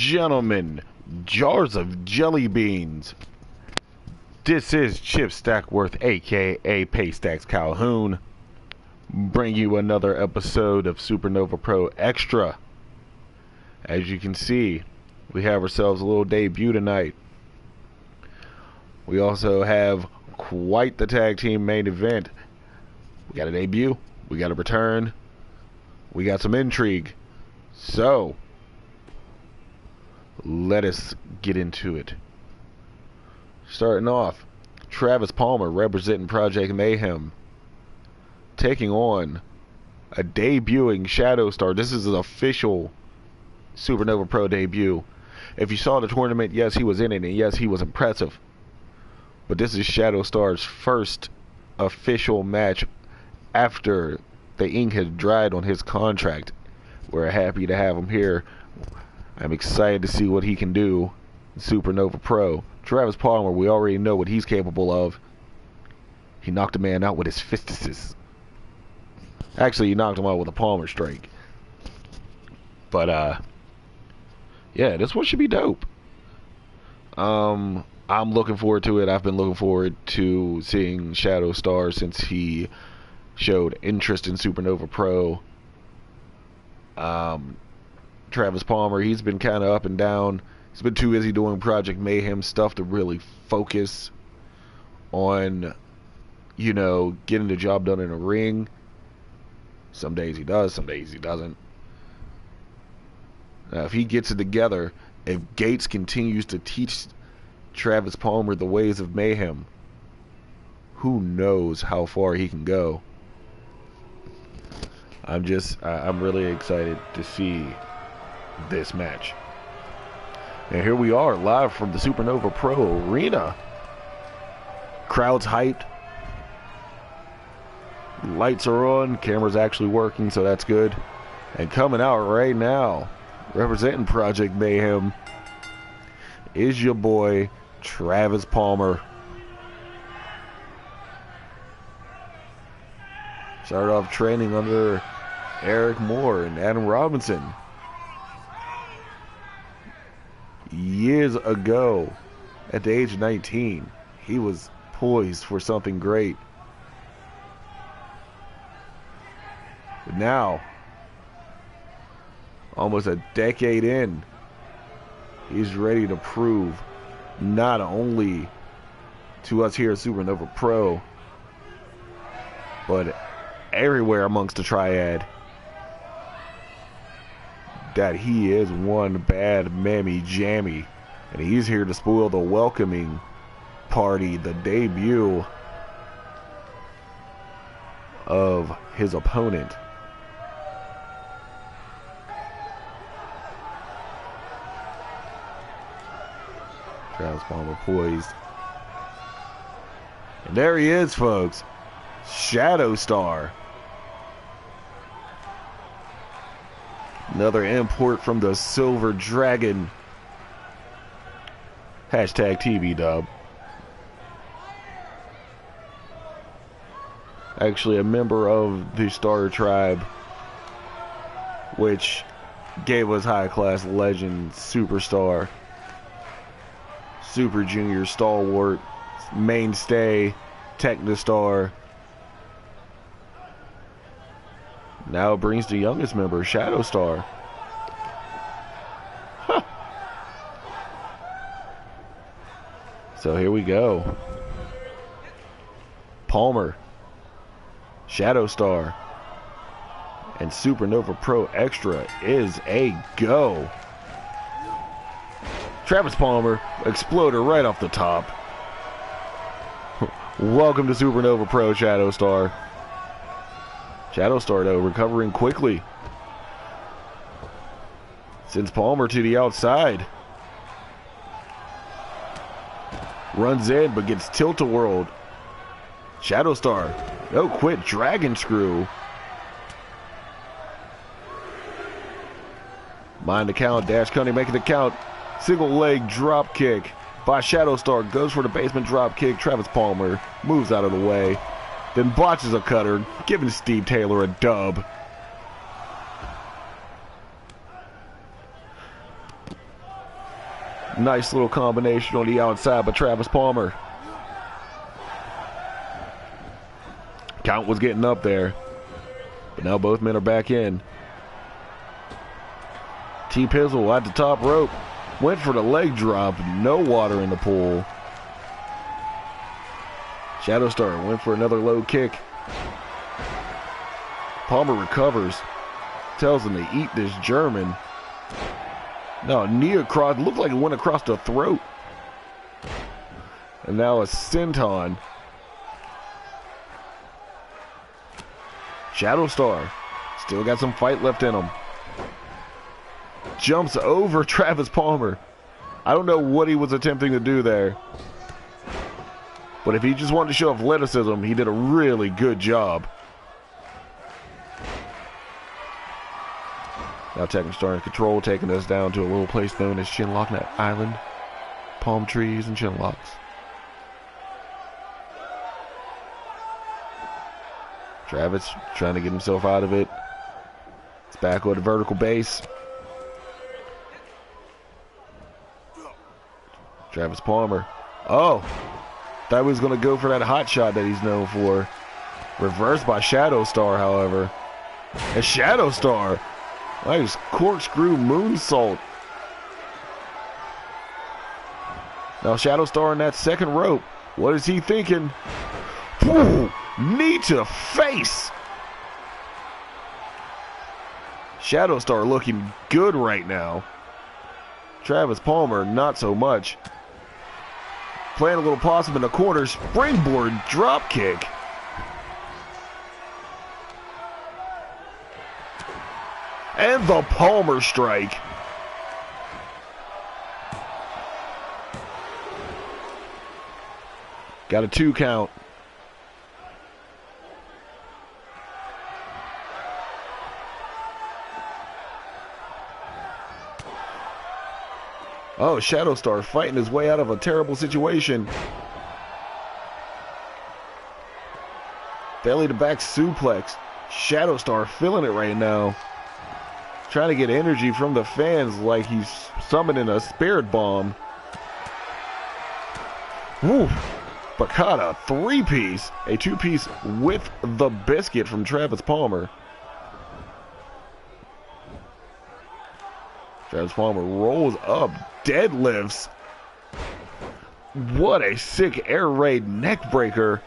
gentlemen, jars of jelly beans. This is Chip Stackworth, aka Paystacks Calhoun, bring you another episode of SuperNova Pro Extra. As you can see, we have ourselves a little debut tonight. We also have quite the tag team main event. We got a debut, we got a return, we got some intrigue. So, let us get into it. Starting off, Travis Palmer representing Project Mayhem, taking on a debuting Shadow Star. This is an official SuperNova Pro debut. If you saw the tournament, yes, he was in it, and yes, he was impressive. But this is Shadow Star's first official match after the ink has dried on his contract. We're happy to have him here. I'm excited to see what he can do in SuperNova Pro. Travis Palmer, we already know what he's capable of. He knocked a man out with his fistises. Actually, he knocked him out with a Palmer strike. But, yeah, this one should be dope. I'm looking forward to it. I've been looking forward to seeing Shadow Star since he showed interest in SuperNova Pro. Travis Palmer, he's been kind of up and down. He's been too busy doing Project Mayhem stuff to really focus on, you know, getting the job done in a ring. Some days he does, some days he doesn't. Now, if he gets it together, if Gates continues to teach Travis Palmer the ways of Mayhem, who knows how far he can go. I'm really excited to see this match. And here we are, live from the SuperNova Pro Arena. Crowd's hyped. Lights are on. Camera's actually working, so that's good. And coming out right now, representing Project Mayhem, is your boy, Travis Palmer. Started off training under Eric Moore and Adam Robinson. Years ago, at the age of 19, he was poised for something great. But now, almost a decade in, he's ready to prove not only to us here at SuperNova Pro, but everywhere amongst the triad, that he is one bad mammy jammy, and he's here to spoil the welcoming party, the debut of his opponent. Travis Palmer poised, and there he is, folks, Shadow Star. Another import from the Silver Dragon. Hashtag TV dub. Actually a member of the Star Tribe, which gave us high class legend, superstar, Super Junior stalwart, mainstay, Technostar. Now it brings the youngest member, Shadow Star. Huh. So here we go. Palmer, Shadow Star, and SuperNova Pro Extra is a go. Travis Palmer, exploder right off the top. Welcome to SuperNova Pro, Shadow Star. Shadow Star, though, recovering quickly. Sends Palmer to the outside. Runs in, but gets tilt-a-whirled. Shadow Star, no quit, Dragon Screw. Mind the count, Dash Cunning making the count. Single leg drop kick by Shadow Star. Goes for the basement drop kick. Travis Palmer moves out of the way. Then botches a cutter, giving Steve Taylor a dub. Nice little combination on the outside by Travis Palmer. Count was getting up there, but now both men are back in. T-Pizzle at the top rope. Went for the leg drop. No water in the pool. Shadow Star went for another low kick. Palmer recovers. Tells him to eat this German. No, knee across. Looked like it went across the throat. And now a senton. Shadow Star. Still got some fight left in him. Jumps over Travis Palmer. I don't know what he was attempting to do there. But if he just wanted to show athleticism, he did a really good job. Now Tekken Star in control, taking us down to a little place known as Chinlock Island. Palm trees and chinlocks. Travis trying to get himself out of it. It's back on the vertical base. Travis Palmer. Oh, thought he was going to go for that hot shot that he's known for. Reversed by Shadow Star, however. And Shadow Star. Nice corkscrew moonsault. Now Shadow Star in that second rope. What is he thinking? Woo, knee to face. Shadow Star looking good right now. Travis Palmer, not so much. Playing a little possum in the corner. Springboard drop kick. And the Palmer strike. Got a 2 count. Oh, Shadow Star fighting his way out of a terrible situation. Belly to back suplex. Shadow Star feeling it right now. Trying to get energy from the fans like he's summoning a spirit bomb. Woo! But caught a 3-piece. A 2-piece with the biscuit from Travis Palmer. Travis Palmer rolls up, deadlifts. What a sick air raid neck breaker.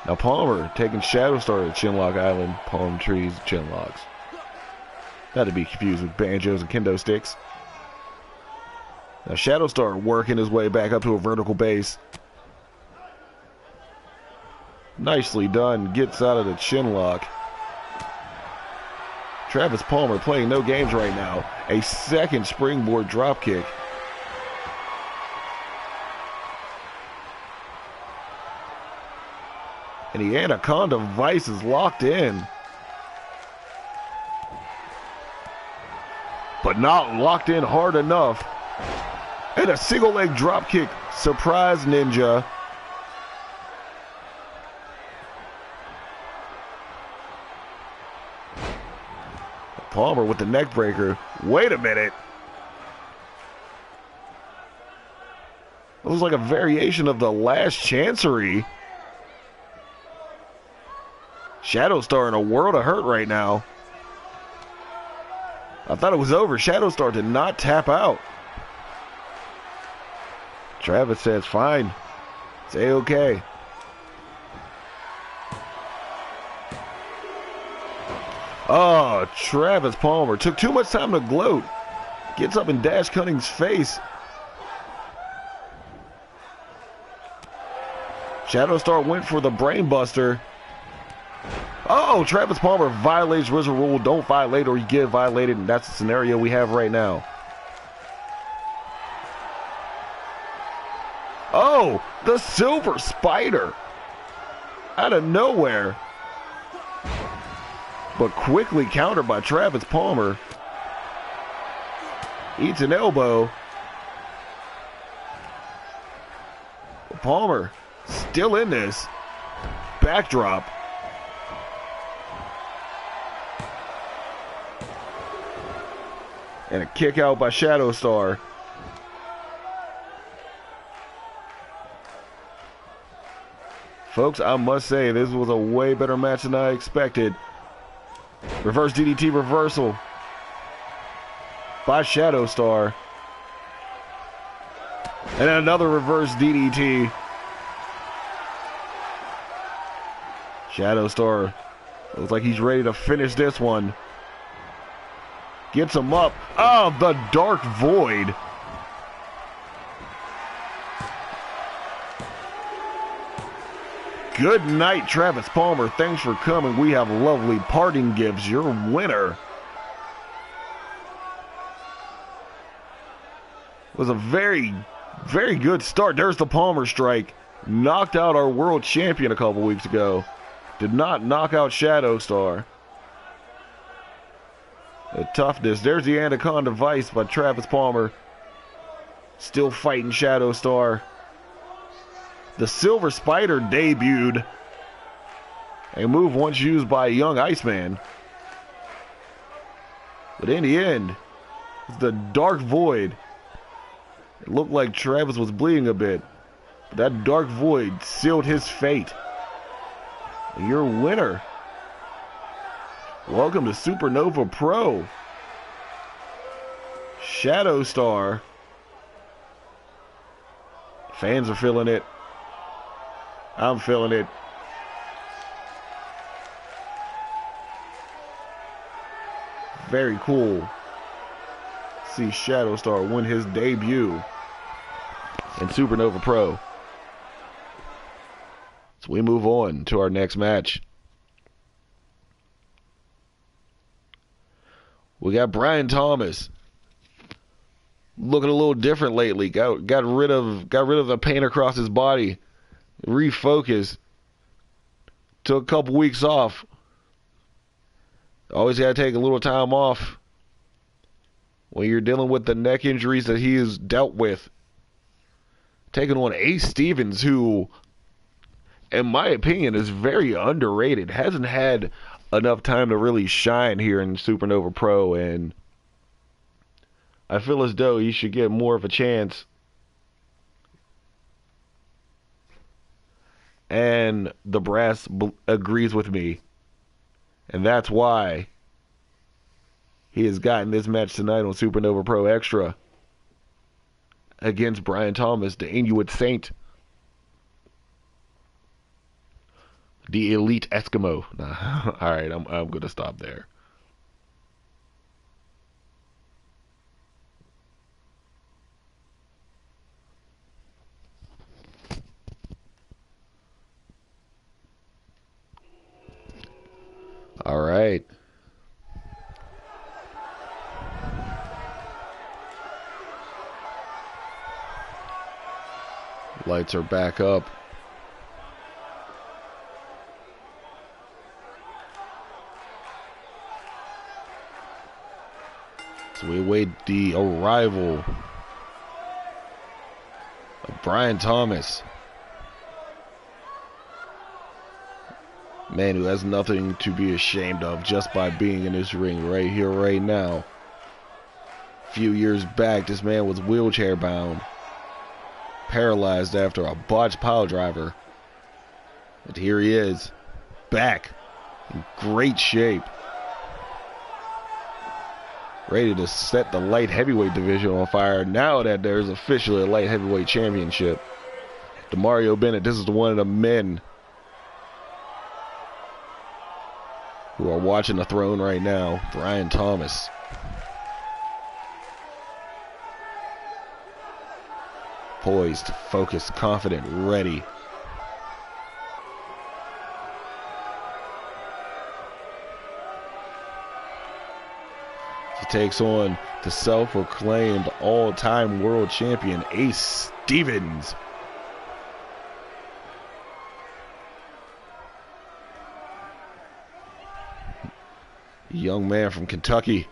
Now Palmer taking Shadow Star to Chinlock Island, palm trees, chinlocks. Not to be confused with banjos and kendo sticks. Now Shadow Star working his way back up to a vertical base. Nicely done. Gets out of the chinlock. Travis Palmer playing no games right now. A second springboard dropkick. And the Anaconda Vice is locked in. But not locked in hard enough. And a single leg dropkick. Surprise ninja. Palmer with the neck breaker. Wait a minute. It was like a variation of the last Chancery. Shadow Star in a world of hurt right now. I thought it was over. Shadow Star did not tap out. Travis says, fine. It's A-okay. Oh, Travis Palmer took too much time to gloat. Gets up in Dash Cunning's face. Shadow Star went for the brain buster. Oh, Travis Palmer violates RZA rule. Don't violate or you get violated, and that's the scenario we have right now. Oh, the Silver Spider. Out of nowhere. But quickly countered by Travis Palmer. Eats an elbow. Palmer still in this. Backdrop. And a kick out by Shadow Star. Folks, I must say, this was a way better match than I expected. Reverse DDT reversal by Shadow Star. And another reverse DDT. Shadow Star looks like he's ready to finish this one. Gets him up. Oh, the Dark Void. Good night, Travis Palmer. Thanks for coming. We have lovely parting gifts. Your winner was a very, very good start. There's the Palmer strike. Knocked out our world champion a couple weeks ago. Did not knock out Shadow Star. The toughness. There's the Anaconda Vice by Travis Palmer. Still fighting Shadow Star. The Silver Spider debuted. A move once used by Young Iceman. But in the end, it's the Dark Void. It looked like Travis was bleeding a bit. But that Dark Void sealed his fate. And your winner. Welcome to SuperNova Pro. Shadow Star. Fans are feeling it. I'm feeling it. Very cool. See Shadow Star win his debut in SuperNova Pro. So we move on to our next match. We got Brian Thomas. Looking a little different lately. Got rid of the pain across his body. Refocused. Took a couple weeks off. Always got to take a little time off when you're dealing with the neck injuries that he has dealt with. Taking on Ace Stevens, who, in my opinion, is very underrated. Hasn't had enough time to really shine here in SuperNova Pro, and I feel as though he should get more of a chance. And the brass agrees with me. And that's why he has gotten this match tonight on SuperNova Pro Extra against Brian Thomas, the Inuit Saint. The Elite Eskimo. Nah. All right, I'm going to stop there. All right. Lights are back up. So we await the arrival of Brian Thomas. Man who has nothing to be ashamed of just by being in this ring right here, right now. A few years back, this man was wheelchair bound, paralyzed after a botched pile driver. But here he is, back in great shape. Ready to set the light heavyweight division on fire now that there's officially a light heavyweight championship. Demario Bennett, this is one of the men who are watching the throne right now. Brian Thomas. Poised, focused, confident, ready. He takes on the self-proclaimed all-time world champion, Ace Stevens. Young man from Kentucky.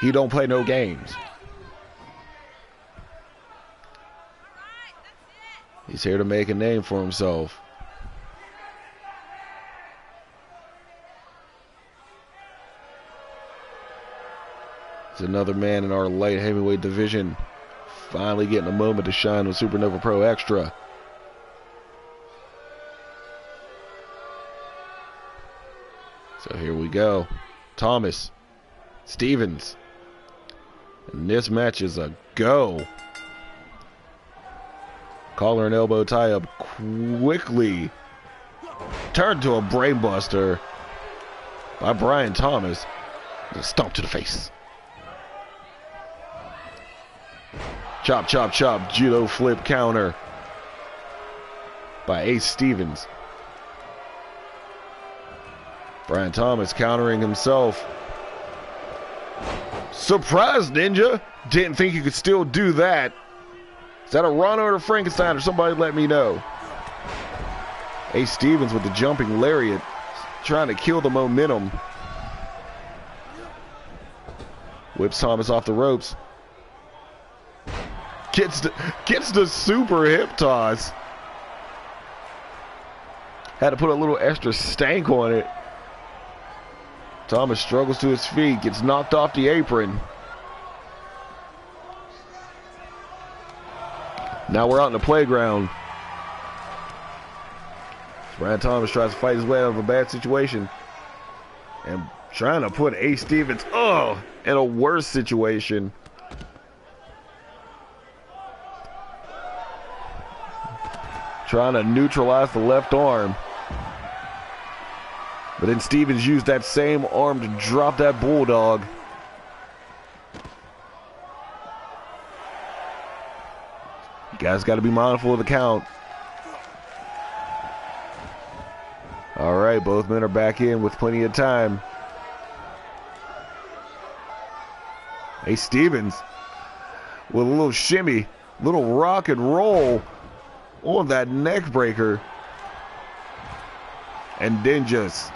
He don't play no games. He's here to make a name for himself. It's another man in our light heavyweight division. Finally getting a moment to shine with SuperNova Pro Extra. So here we go. Thomas, Stevens. And this match is a go. Collar and elbow tie up quickly. Turned to a brainbuster by Brian Thomas. A stomp to the face. Chop, chop, chop. Judo flip counter by Ace Stevens. Brian Thomas countering himself. Surprise, Ninja. Didn't think you could still do that. Is that a Rana or a Frankenstein, or somebody let me know? Ace Stevens with the jumping lariat, trying to kill the momentum. Whips Thomas off the ropes. Gets the super hip toss. Had to put a little extra stank on it. Thomas struggles to his feet, gets knocked off the apron. Now we're out in the playground. Brian Thomas tries to fight his way out of a bad situation and trying to put Ace Stevens in a worse situation. Trying to neutralize the left arm. But then Stevens used that same arm to drop that bulldog. You guys got to be mindful of the count. All right, both men are back in with plenty of time. Hey, Stevens with a little shimmy, little rock and roll on that neck breaker. And then just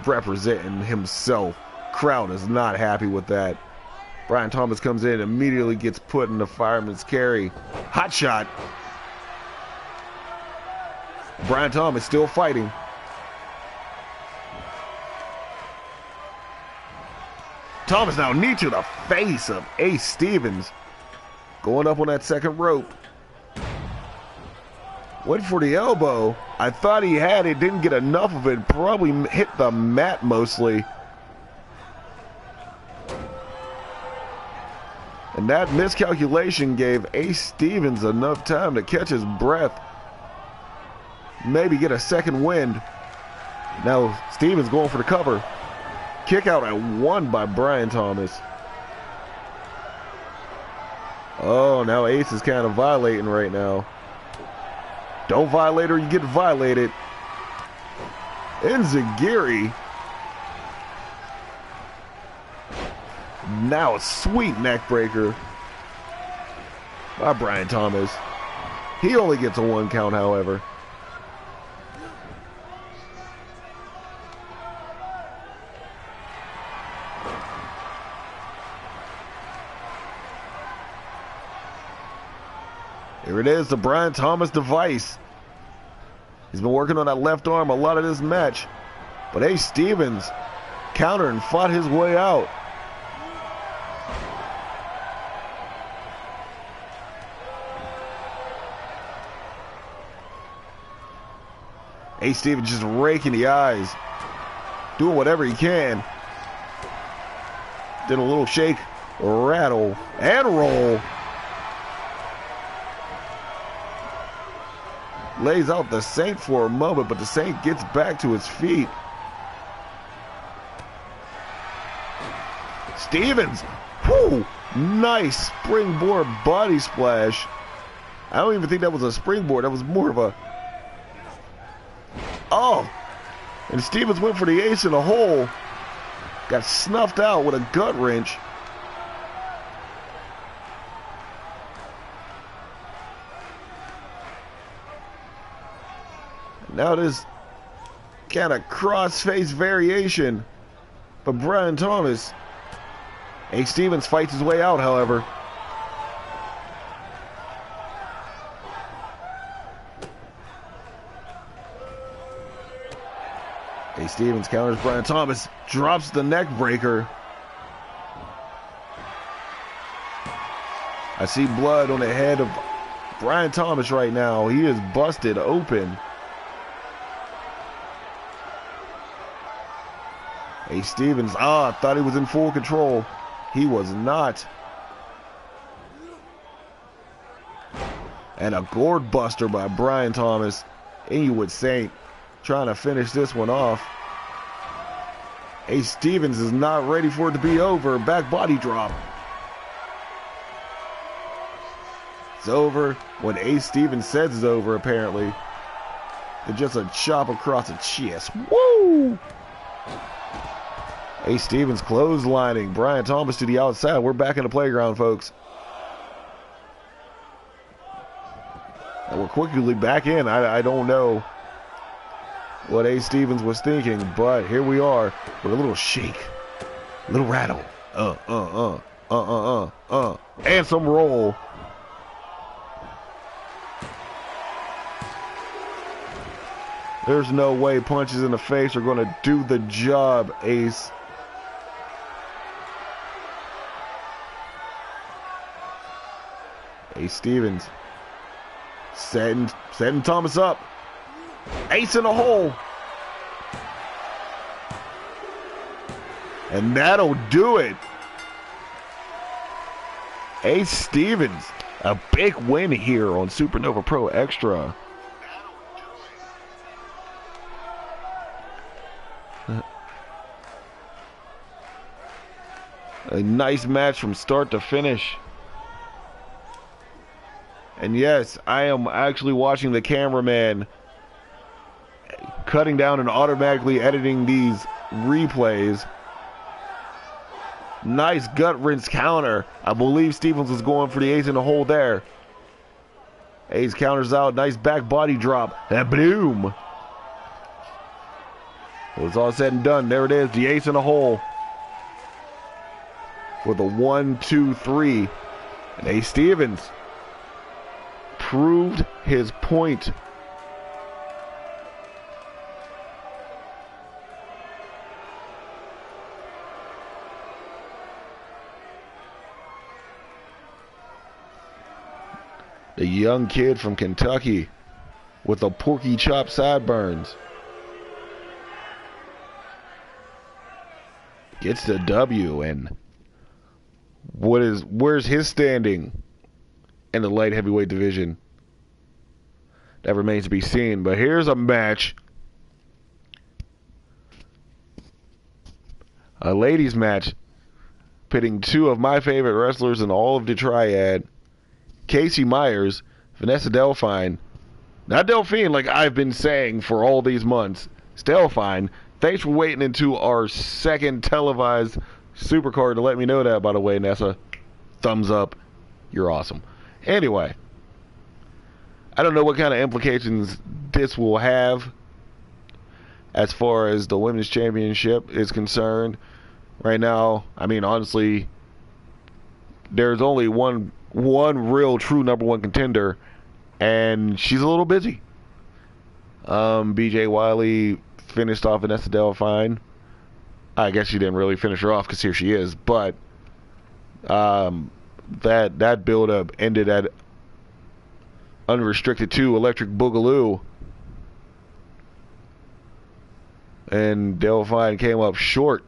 representing himself. Crowd is not happy with that. Brian Thomas comes in and immediately gets put in the fireman's carry. Hot shot. Brian Thomas still fighting. Thomas now knee to the face of Ace Stevens. Going up on that second rope. Went for the elbow. I thought he had it, didn't get enough of it. Probably hit the mat mostly. And that miscalculation gave Ace Stevens enough time to catch his breath. Maybe get a second wind. Now Stevens going for the cover. Kick out at one by Brian Thomas. Oh, now Ace is kind of violating right now. Don't violate or you get violated. Enziguri. Now a sweet neck breaker by Brian Thomas. He only gets a 1 count, however. Here it is, the Brian Thomas device. He's been working on that left arm a lot of this match. But Ace Stevens countered and fought his way out. Ace Stevens just raking the eyes. Doing whatever he can. Did a little shake, rattle, and roll. Lays out the Saint for a moment, but the Saint gets back to his feet. Stevens, whoo, nice springboard body splash. I don't even think that was a springboard. That was more of a... Oh, and Stevens went for the ace in the hole. Got snuffed out with a gut wrench. Now this kind of cross-face variation for Brian Thomas. Ace Stevens fights his way out, however. Ace Stevens counters Brian Thomas, drops the neck breaker. I see blood on the head of Brian Thomas right now. He is busted open. Ace Stevens, thought he was in full control. He was not. And a gourd buster by Brian Thomas. Inwood Saint trying to finish this one off. Ace Stevens is not ready for it to be over. Back body drop. It's over when Ace Stevens says it's over, apparently. It's just a chop across the chest. Woo! Ace Stevens clotheslining Brian Thomas to the outside. We're back in the playground, folks. And we're quickly back in. I don't know what Ace Stevens was thinking, but here we are with a little shake, a little rattle, and some roll. There's no way punches in the face are going to do the job, Ace. Ace Stevens setting Thomas up. Ace in the hole. And that'll do it. Ace Stevens, a big win here on SuperNova Pro Extra. A nice match from start to finish. And yes, I am actually watching the cameraman cutting down and automatically editing these replays. Nice gut wrench counter. I believe Stevens was going for the ace in the hole there. Ace counters out. Nice back body drop. And boom. It was all said and done. There it is. The ace in the hole. With a 1, 2, 3. And Ace Stevens proved his point. The young kid from Kentucky with the porky chop sideburns gets the W. And where's his standing in the light heavyweight division? That remains to be seen. But here's a match, a ladies match, pitting two of my favorite wrestlers in all of the Triad. Casey Myers, Vanessa Delphine. Not Delphine like I've been saying for all these months. It's Delphine. Thanks for waiting into our second televised supercard to let me know that, by the way, Nessa. Thumbs up. You're awesome. Anyway, I don't know what kind of implications this will have as far as the Women's Championship is concerned. Right now, I mean, honestly, there's only one real true number one contender, and she's a little busy. BJ Wiley finished off Vanessa Delphine. I guess she didn't really finish her off because here she is, but that build-up ended at Unrestricted 2 Electric Boogaloo, and Delphine came up short.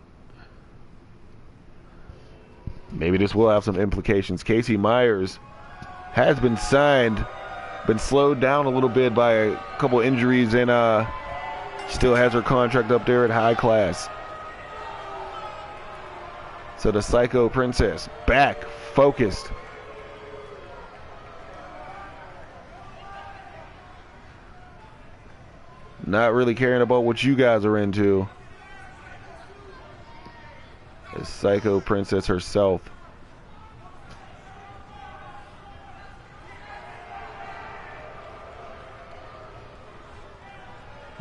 Maybe this will have some implications. Casey Myers has been signed, been slowed down a little bit by a couple injuries, and still has her contract up there at high class. So the Psycho Princess back, focused. Not really caring about what you guys are into. The Psycho Princess herself.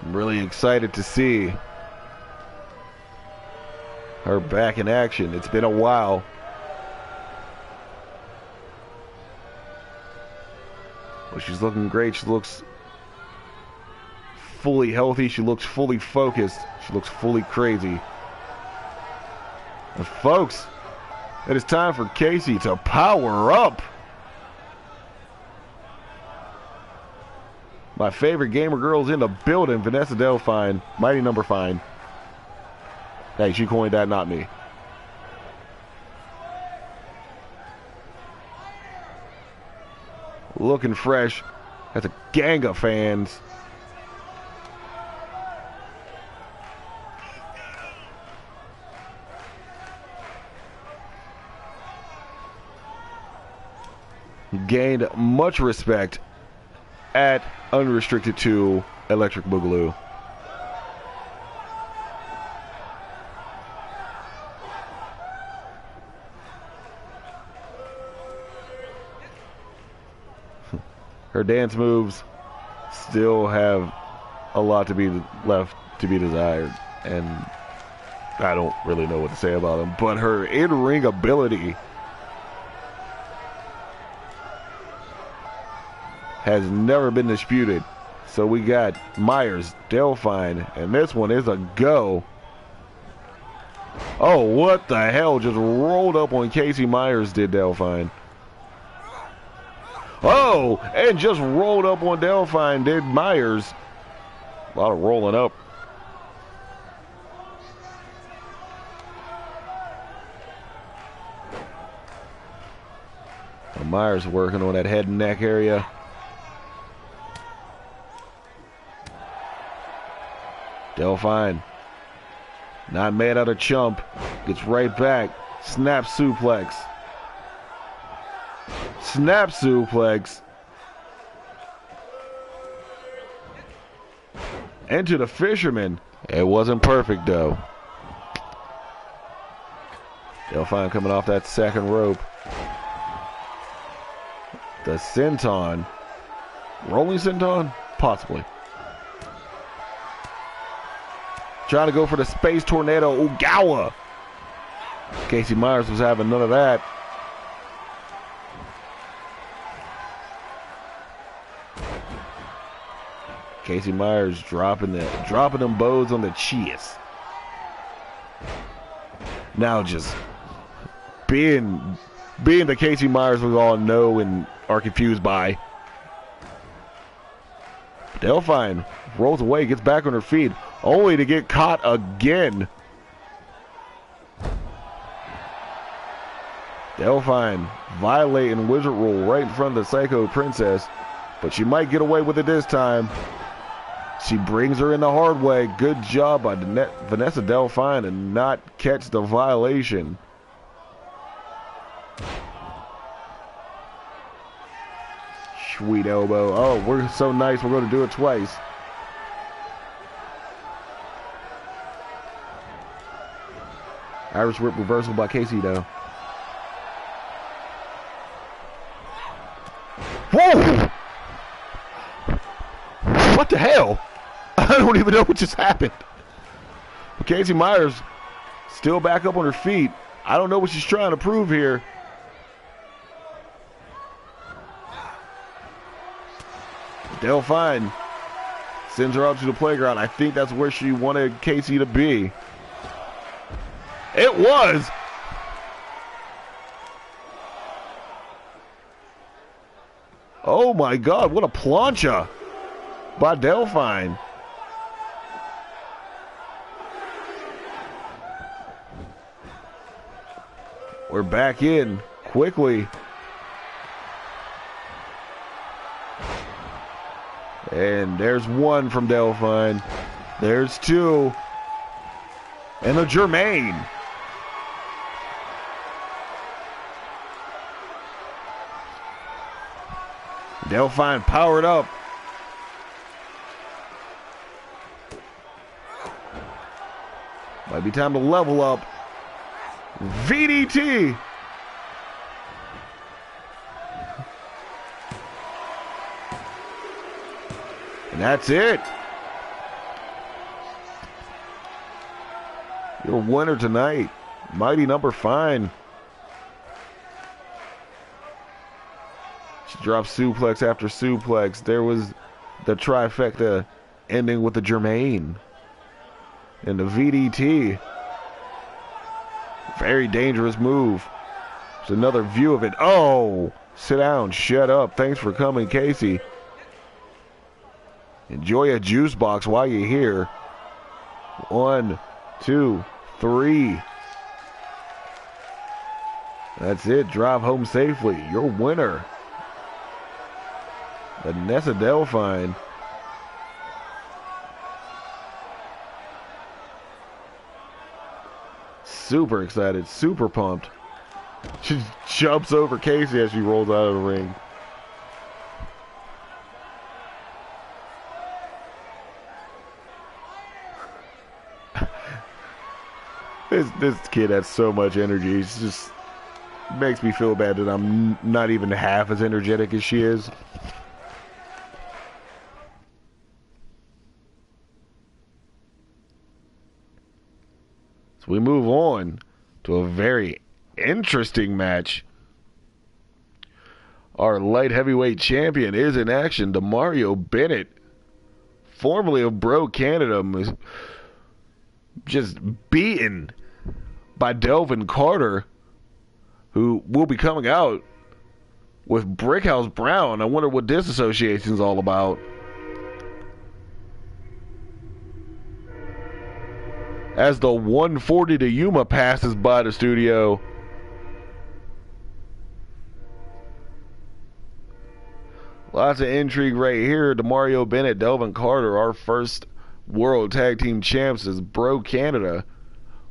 I'm really excited to see her back in action. It's been a while. Well, she's looking great. She looks fully healthy. She looks fully focused. She looks fully crazy. And folks, it is time for Casey to power up. My favorite gamer girl's in the building, Vanessa Delphine, Mighty Number Fine. Hey, she coined that, not me. Looking fresh. That's a gang of fans. Gained much respect at Unrestricted 2 Electric Boogaloo. Her dance moves still have a lot to be left to be desired, and I don't really know what to say about them, but her in-ring ability has never been disputed. So we got Myers, Delphine, and this one is a go. Oh, what the hell? Just rolled up on Casey Myers, did Delphine. Oh, and just rolled up on Delphine, did Myers. A lot of rolling up. Myers working on that head and neck area. Delphine, not made out of chump, gets right back. Snap suplex. Snap suplex. Into the fisherman. It wasn't perfect though. Delphine coming off that second rope. The senton. Rolling senton? Possibly. Trying to go for the space tornado. Ogawa. Casey Myers was having none of that. Casey Myers dropping them bows on the cheese. Now just being the Casey Myers we all know and are confused by. Delphine rolls away, gets back on her feet, only to get caught again. Delphine violating Wizard Rule right in front of the Psycho Princess, but she might get away with it this time. She brings her in the hard way. Good job by Vanessa Delphine to not catch the violation. Sweet elbow. Oh, we're so nice. We're going to do it twice. Irish whip reversal by Casey, though. Whoa! What the hell? I don't even know what just happened. Casey Myers still back up on her feet. I don't know what she's trying to prove here. Delphine sends her out to the playground. I think that's where she wanted Casey to be. It was. Oh my God, what a plancha by Delphine. We're back in quickly. And there's one from Delphine. There's two. And a Germain. Delphine powered up. Might be time to level up. VDT. And that's it. Your winner tonight, Mighty Number Fine. She dropped suplex after suplex. There was the trifecta ending with the Germain and the VDT. Very dangerous move. There's another view of it. Oh, sit down, shut up. Thanks for coming, Casey. Enjoy a juice box while you're here. 1, 2, 3. That's it. Drive home safely. Your winner, Vanessa Delphine. Super excited, super pumped. She jumps over Casey as she rolls out of the ring. This kid has so much energy. It's just makes me feel bad that I'm not even half as energetic as she is. So we move on to a very interesting match. Our light heavyweight champion is in action. Demario Bennett, formerly of Bro Canada, was just beaten by Delvin Carter, who will be coming out with Brickhouse Brown. I wonder what this association is all about. As the 140 to Yuma passes by the studio. Lots of intrigue right here. Demario Bennett, Delvin Carter, our first World Tag Team Champs as Bro Canada.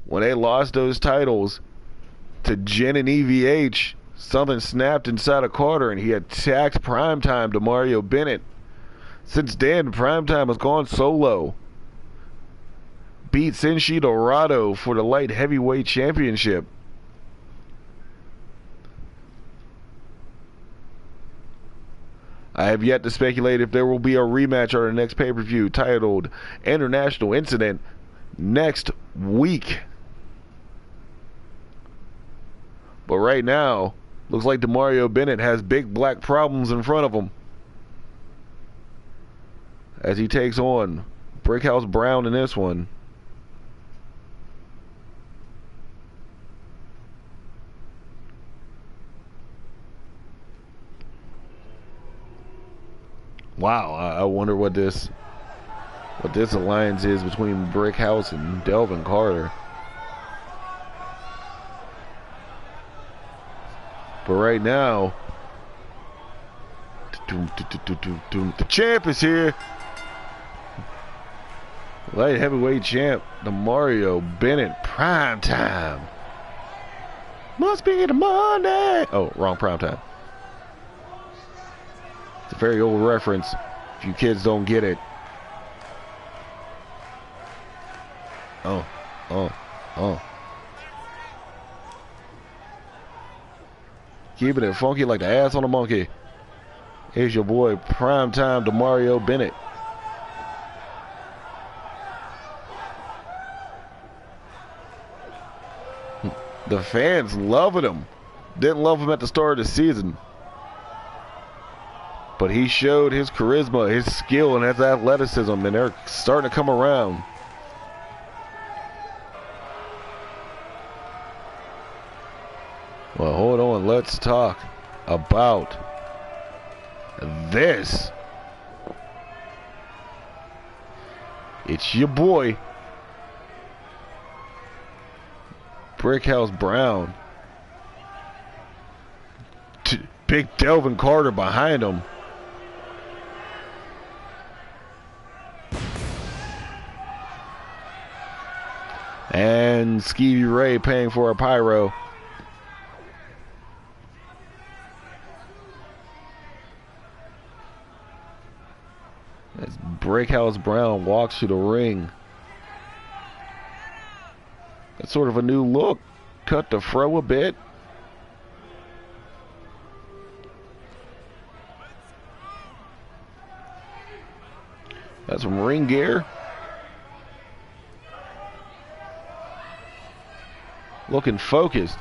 When they lost those titles to Jen and EVH, something snapped inside of Carter and he attacked Primetime Demario Bennett. Since then, Primetime has gone solo. Beat Senshi Dorado for the light heavyweight championship. I have yet to speculate if there will be a rematch on the next pay-per-view titled International Incident next week. But right now, looks like Demario Bennett has big black problems in front of him as he takes on Brickhouse Brown in this one. Wow, I wonder what this alliance is between Brickhouse and Delvin Carter. But right now, the champ is here. Light heavyweight champ, Demario Bennett, Primetime. Must be the Monday. Oh, wrong Primetime. It's a very old reference if you kids don't get it. Oh. Keeping it funky like the ass on a monkey. Here's your boy, Primetime Demario Bennett. The fans loving him. Didn't love him at the start of the season, but he showed his charisma, his skill, and his athleticism, and they're starting to come around. Well, hold on. Let's talk about this. It's your boy, Brickhouse Brown. Big Delvin Carter behind him. And Skeevy Ray paying for a pyro. As Brickhouse Brown walks to the ring. That's sort of a new look. Cut the fro a bit. That's some ring gear. Looking focused.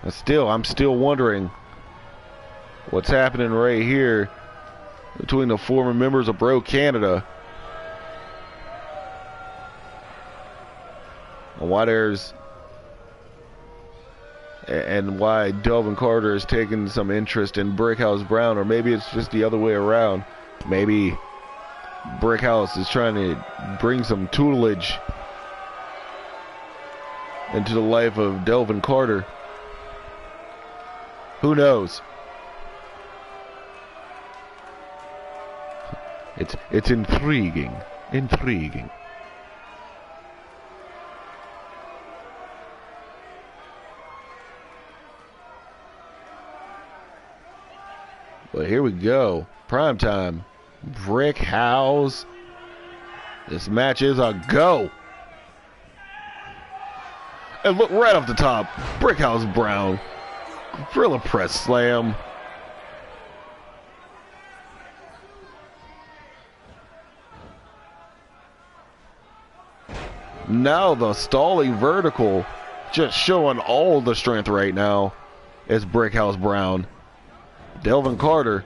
I'm still wondering what's happening right here between the former members of Bro Canada. And why there's and why Delvin Carter has taken some interest in Brickhouse Brown, or maybe it's just the other way around. Maybe Brickhouse is trying to bring some tutelage into the life of Delvin Carter. Who knows? It's intriguing. Intriguing. But here we go. Prime time. Brickhouse. This match is a go. And look right off the top. Brickhouse Brown. Gorilla press slam. Now the stalling vertical, just showing all the strength right now, is Brickhouse Brown. Delvin Carter,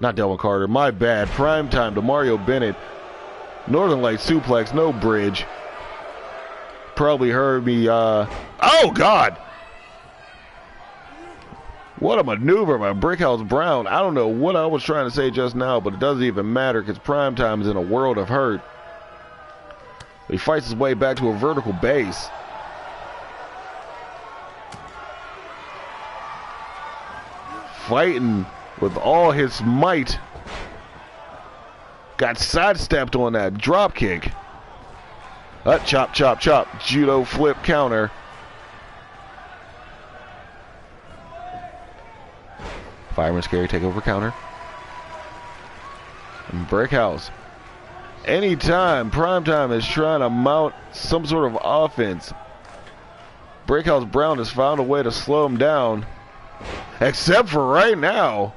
not Delvin Carter, my bad. Prime time to Mario Bennett. Northern Light suplex, no bridge. Probably heard me, oh God! What a maneuver by Brickhouse Brown. I don't know what I was trying to say just now, but it doesn't even matter because Prime Time is in a world of hurt. He fights his way back to a vertical base. Fighting with all his might. Got sidestepped on that drop kick. Chop, chop, chop. Judo flip counter. Fireman's carry takeover counter. And Brickhouse. Anytime Primetime is trying to mount some sort of offense, Brickhouse Brown has found a way to slow him down. Except for right now.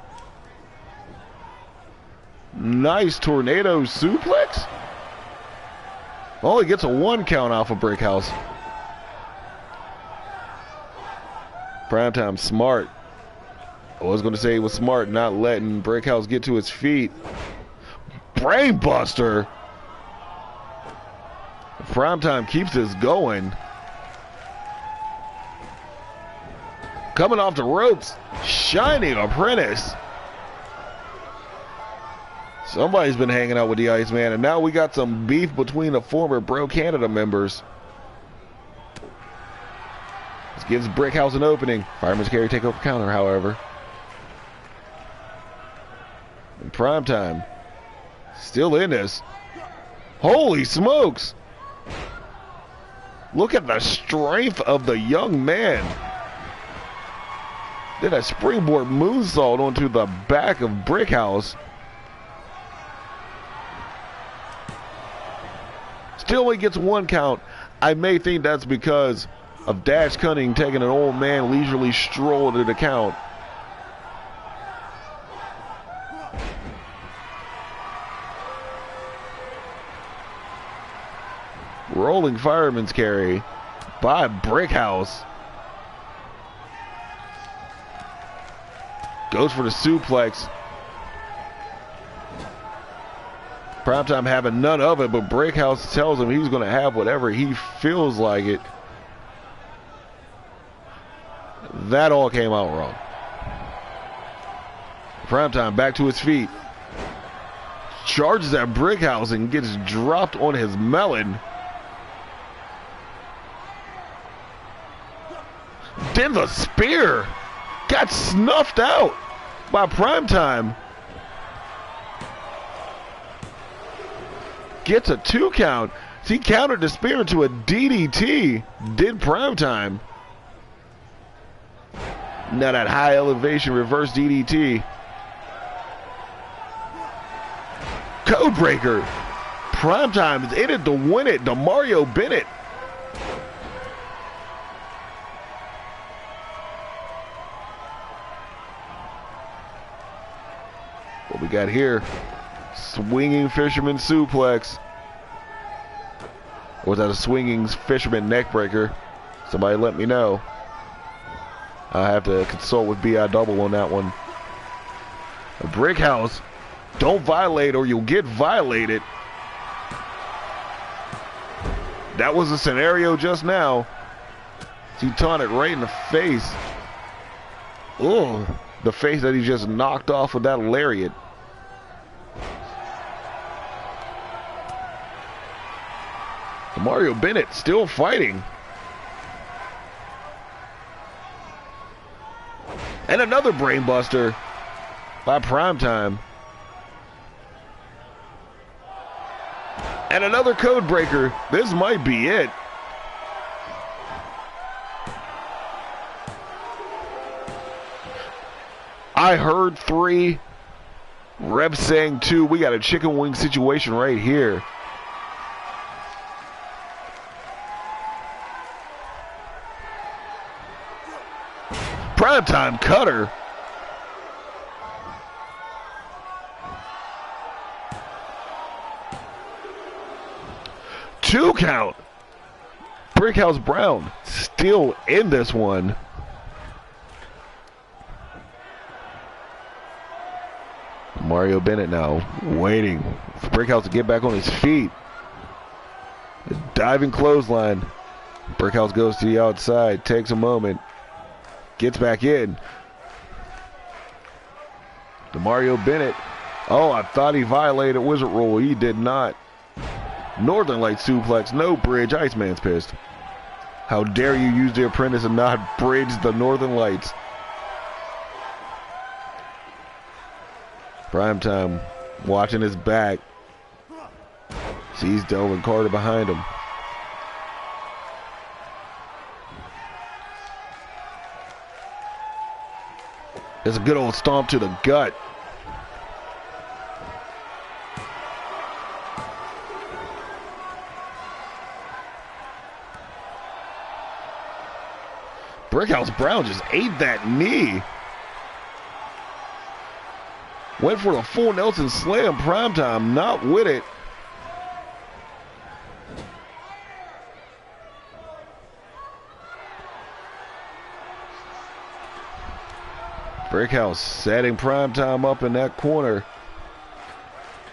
Nice tornado suplex. Only gets a 1 count off of Brickhouse. Primetime smart. I was going to say he was smart not letting Brickhouse get to his feet. Brainbuster. Primetime keeps this going. Coming off the ropes. Shining Apprentice. Somebody's been hanging out with the Iceman, and now we got some beef between the former Bro Canada members. This gives Brickhouse an opening. Fireman's carry takeover counter, however. In Primetime. Still in this. Holy smokes! Look at the strength of the young man. Did a springboard moonsault onto the back of Brickhouse. Still only gets 1 count. I may think that's because of Dash Cunning taking an old man leisurely stroll to the count. Rolling fireman's carry by Brickhouse. Goes for the suplex. Primetime having none of it, but Brickhouse tells him he's going to have whatever he feels like it. That all came out wrong. Primetime back to his feet. Charges at Brickhouse and gets dropped on his melon. Then the spear got snuffed out by Primetime. Gets a 2 count. He countered the spear into a DDT. Did Primetime. Now that high elevation reverse DDT. Codebreaker. Primetime is in it to win it to Mario Bennett. What we got here? Swinging fisherman suplex. Or was that a swinging fisherman neckbreaker? Somebody let me know. I have to consult with BI Double on that one. A Brickhouse. Don't violate or you'll get violated. That was a scenario just now. He taunted right in the face. Oh, the face that he just knocked off with that lariat. Mario Bennett still fighting. And another brainbuster by Primetime. And another code breaker. This might be it. I heard 3. Rev saying 2. We got a chicken wing situation right here. Primetime cutter. Two count. Brickhouse Brown still in this one. Mario Bennett now waiting for Brickhouse to get back on his feet. A diving clothesline. Brickhouse goes to the outside, takes a moment, gets back in. To Mario Bennett. Oh, I thought he violated Wizard Rule. He did not. Northern Light suplex, no bridge. Iceman's pissed. How dare you use the apprentice and not bridge the Northern Lights? Primetime watching his back. Sees Delvin Carter behind him. There's a good old stomp to the gut. Brickhouse Brown just ate that knee. Went for the full Nelson slam. Primetime not with it. Brickhouse setting Primetime up in that corner.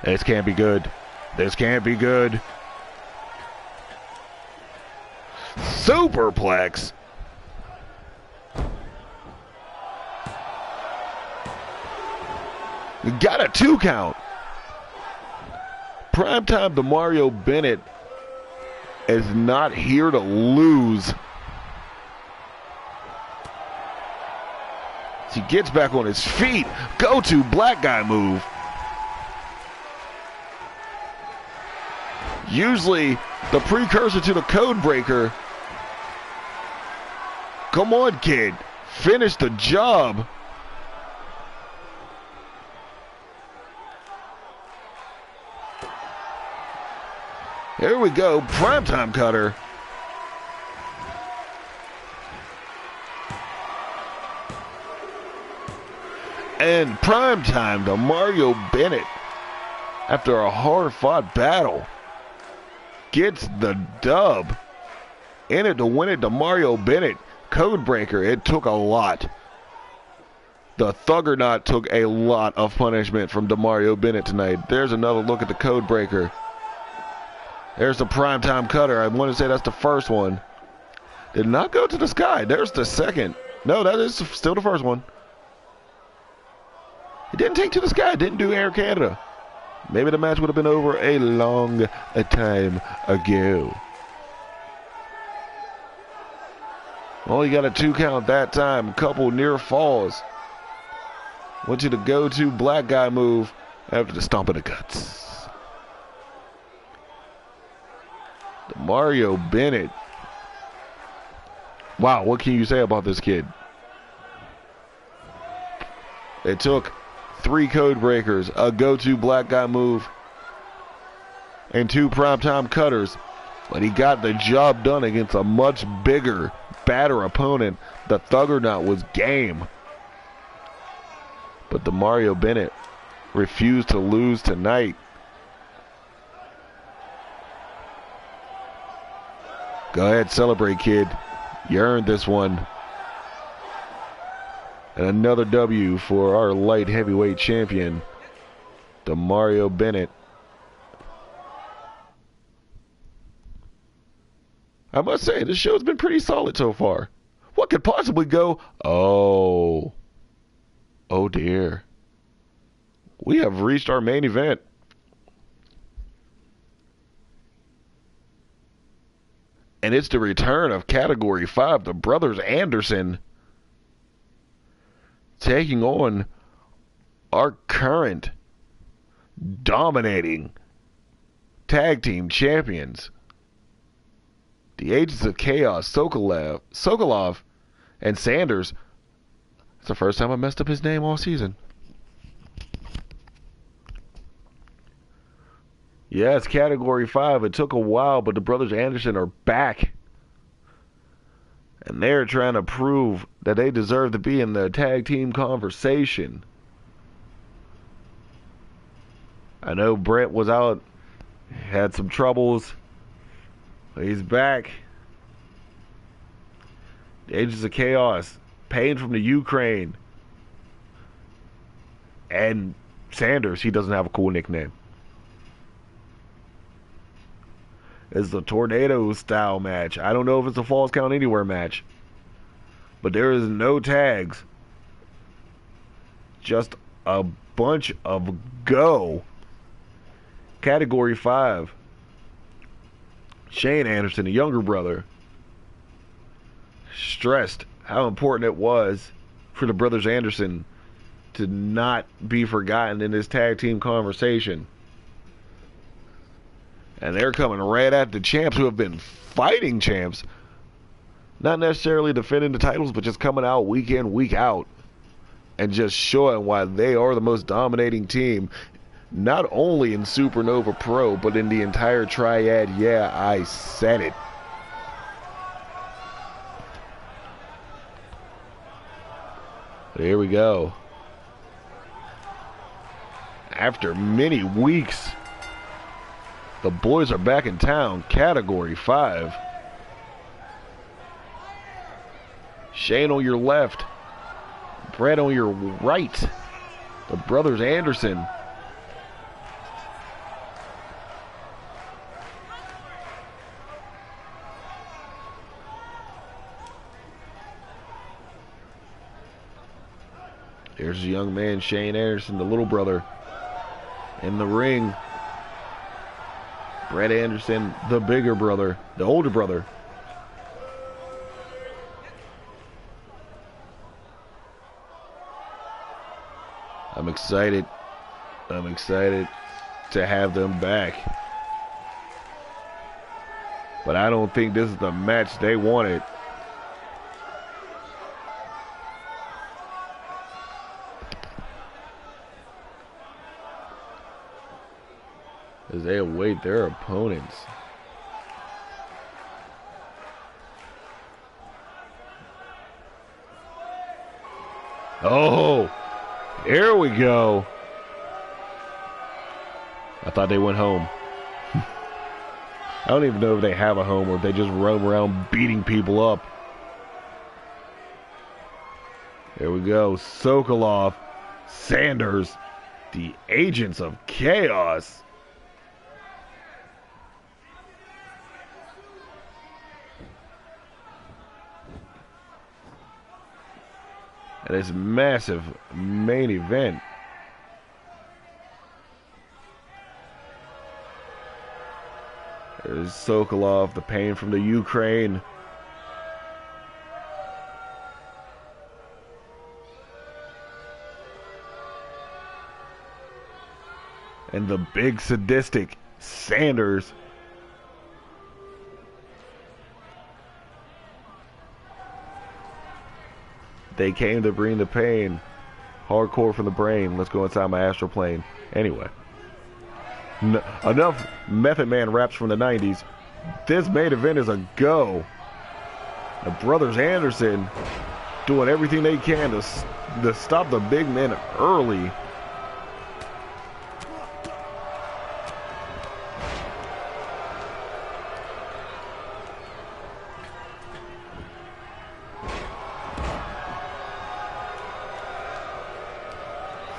This can't be good. This can't be good. Superplex. You got a 2 count. Primetime to Mario Bennett is not here to lose. He gets back on his feet. Go to black guy move. Usually the precursor to the code breaker. Come on, kid. Finish the job. Here we go. Primetime cutter. And Primetime to Mario Bennett, after a hard-fought battle, gets the dub. In it to win it to Mario Bennett. Codebreaker, it took a lot. The Thuggernaut took a lot of punishment from Mario Bennett tonight. There's another look at the Codebreaker. There's the Primetime cutter. I want to say that's the first one. Did not go to the sky. There's the second. No, that is still the first one. It didn't take to the sky. It didn't do Air Canada. Maybe the match would have been over a long time ago. Only got a 2 count that time. A couple near falls. Went to the go-to black guy move after the stomp of the guts. Mario Bennett. Wow, what can you say about this kid? It took 3 code breakers, a go-to black guy move, and 2 primetime cutters, but he got the job done against a much bigger, badder opponent. The Thuggernaut was game, but the Mario Bennett refused to lose tonight. Go ahead, celebrate, kid. You earned this one. And another W for our light heavyweight champion, the Mario Bennett. I must say, this show's been pretty solid so far. What could possibly go? Oh. Oh dear. We have reached our main event. And it's the return of Category 5, the Brothers Anderson, taking on our current dominating tag team champions, the Agents of Chaos, Sokolov, and Sanders. It's the first time I messed up his name all season. Yeah, it's Category 5. It took a while, but the Brothers Anderson are back. And they're trying to prove that they deserve to be in the tag team conversation. I know Brent was out, had some troubles. He's back. The Agents of Chaos, Pain from the Ukraine. And Sanders, he doesn't have a cool nickname. It's a tornado style match. I don't know if it's a Falls Count Anywhere match. But there is no tags. Just a bunch of go. Category 5. Shane Anderson, the younger brother, stressed how important it was for the Brothers Anderson to not be forgotten in this tag team conversation. And they're coming right at the champs who have been fighting champs. Not necessarily defending the titles, but just coming out week in, week out. And just showing why they are the most dominating team. Not only in SuperNova Pro, but in the entire triad. Yeah, I said it. But here we go. After many weeks, the boys are back in town. Category 5. Shane on your left. Brett on your right. The Brothers Anderson. There's a young man, Shane Anderson, the little brother, in the ring. Brett Anderson, the bigger brother, the older brother. I'm excited. I'm excited to have them back. But I don't think this is the match they wanted. As they await their opponents. Oh, here we go. I thought they went home. I don't even know if they have a home or if they just roam around beating people up. There we go. Sokolov, Sanders, the Agents of Chaos. And this massive main event. There's Sokolov, the Pain from the Ukraine. And the big sadistic Sanders. They came to bring the pain. Hardcore from the brain. Let's go inside my astral plane. Anyway. Enough Method Man raps from the 90s. This main event is a go. The Brothers Anderson doing everything they can to stop the big men early.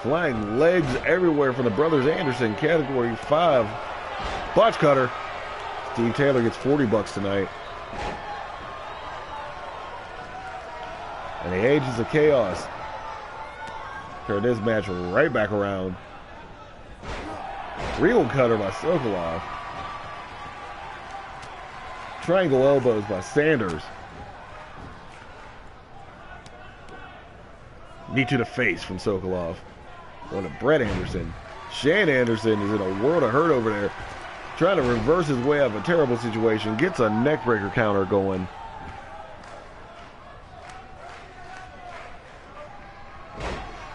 Flying legs everywhere from the Brothers Anderson, Category 5. Botch cutter. Steve Taylor gets $40 tonight. And the Ages of Chaos turn this match right back around. Real cutter by Sokolov. Triangle elbows by Sanders. Knee to the face from Sokolov. On to Brett Anderson. Shane Anderson is in a world of hurt over there. Trying to reverse his way out of a terrible situation. Gets a neckbreaker counter going.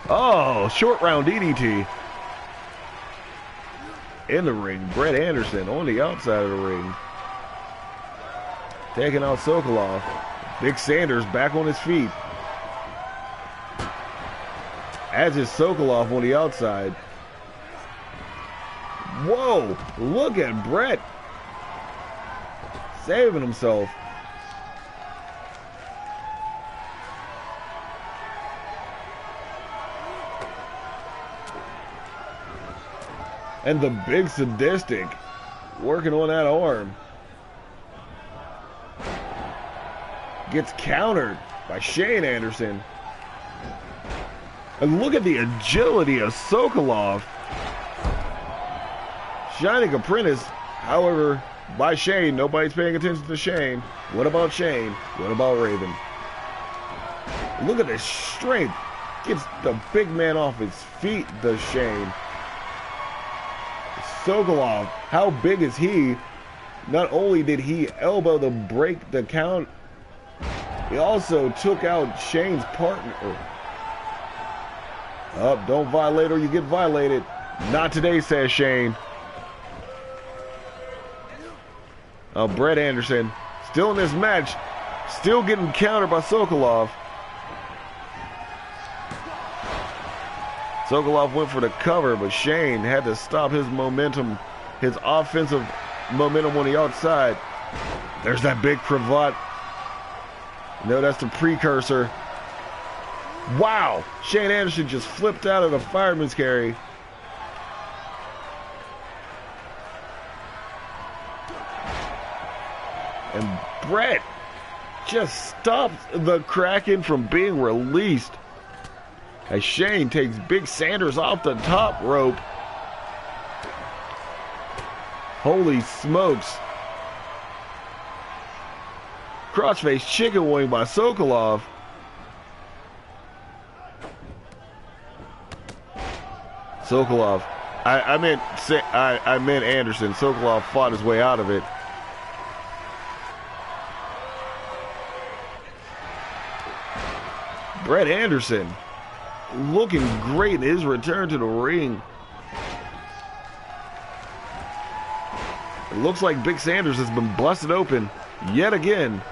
Oh, short round DDT. In the ring, Brett Anderson on the outside of the ring. Taking out Sokolov. Big Sanders back on his feet. As is Sokolov on the outside. Whoa, look at Brett. Saving himself. And the big sadistic working on that arm. Gets countered by Shane Anderson. And look at the agility of Sokolov. Shining apprentice, however, by Shane. Nobody's paying attention to Shane. What about Shane? What about Raven? Look at the strength. Gets the big man off his feet, does Shane. Sokolov, how big is he? Not only did he elbow the break the count, he also took out Shane's partner. Up, don't violate or you get violated. Not today, says Shane. Brett Anderson, still in this match, still getting countered by Sokolov. Sokolov went for the cover, but Shane had to stop his momentum, his offensive momentum on the outside. There's that big cravat. No, that's the precursor. Wow! Shane Anderson just flipped out of the fireman's carry. And Brett just stops the Kraken from being released. As Shane takes Big Sanders off the top rope. Holy smokes. Crossface chicken wing by Sokolov. Sokolov. I meant Anderson. Sokolov fought his way out of it. Brett Anderson looking great in his return to the ring. It looks like Big Sanders has been busted open yet again.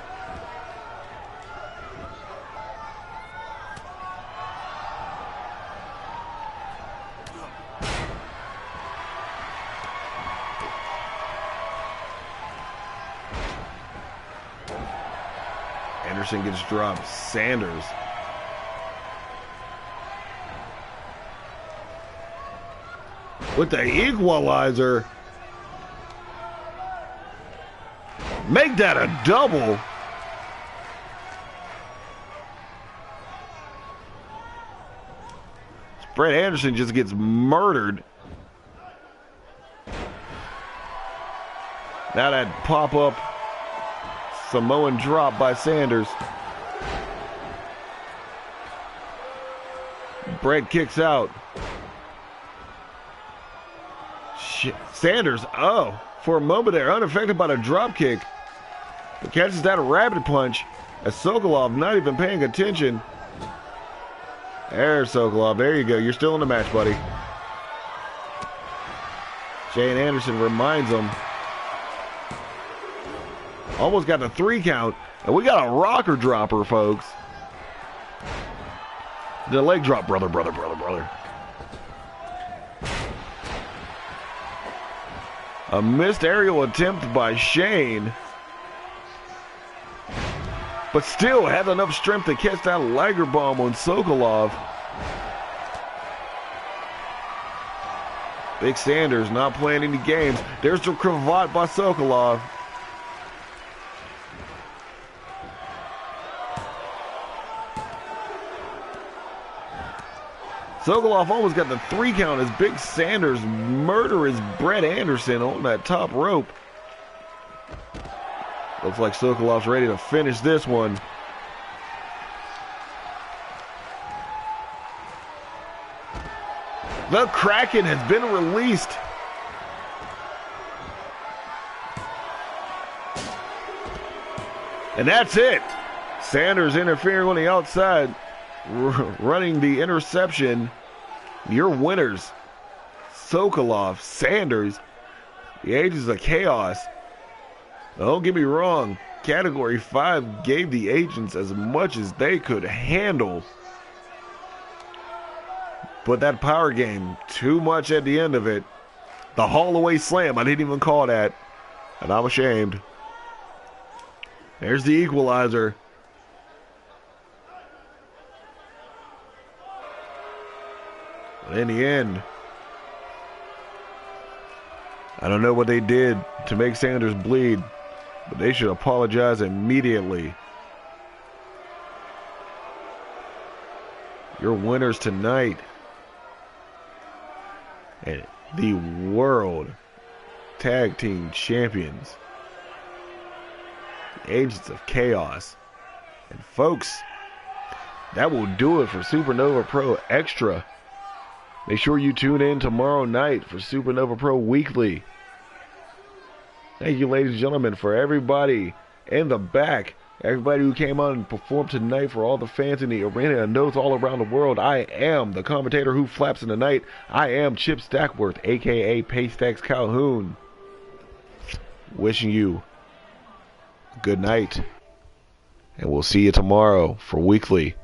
Anderson gets dropped. Sanders. With the equalizer. Make that a double. Brett Anderson just gets murdered. Now that pop-up Samoan drop by Sanders. Brett kicks out. Sanders, oh, for a moment there, unaffected by the drop kick. But catches that rabbit punch as Sokolov not even paying attention. There's Sokolov, there you go, you're still in the match, buddy. Shane Anderson reminds him. Almost got the 3 count, and we got a rocker dropper, folks. The leg drop, brother. A missed aerial attempt by Shane. But still has enough strength to catch that Liger bomb on Sokolov. Big Sanders not playing any games. There's the cravat by Sokolov. Sokolov almost got the 3 count as Big Sanders murders Brett Anderson on that top rope. Looks like Sokolov's ready to finish this one. The Kraken has been released. And that's it. Sanders interfering on the outside, running the interception. Your winners, Sokolov, Sanders, the Agents of Chaos. Now, don't get me wrong, Category 5 gave the Agents as much as they could handle. But that power game, too much at the end of it. The haul-away slam, I didn't even call that. And I'm ashamed. There's the equalizer. But in the end, I don't know what they did to make Sanders bleed, but they should apologize immediately. Your winners tonight, and the World Tag Team Champions, the Agents of Chaos. And folks, that will do it for SuperNova Pro Extra. Make sure you tune in tomorrow night for SuperNova Pro Weekly. Thank you, ladies and gentlemen, for everybody in the back. Everybody who came on and performed tonight, for all the fans in the arena and those all around the world. I am the commentator who flaps in the night. I am Chip Stackworth, a.k.a. Paystacks Calhoun. Wishing you a good night. And we'll see you tomorrow for Weekly.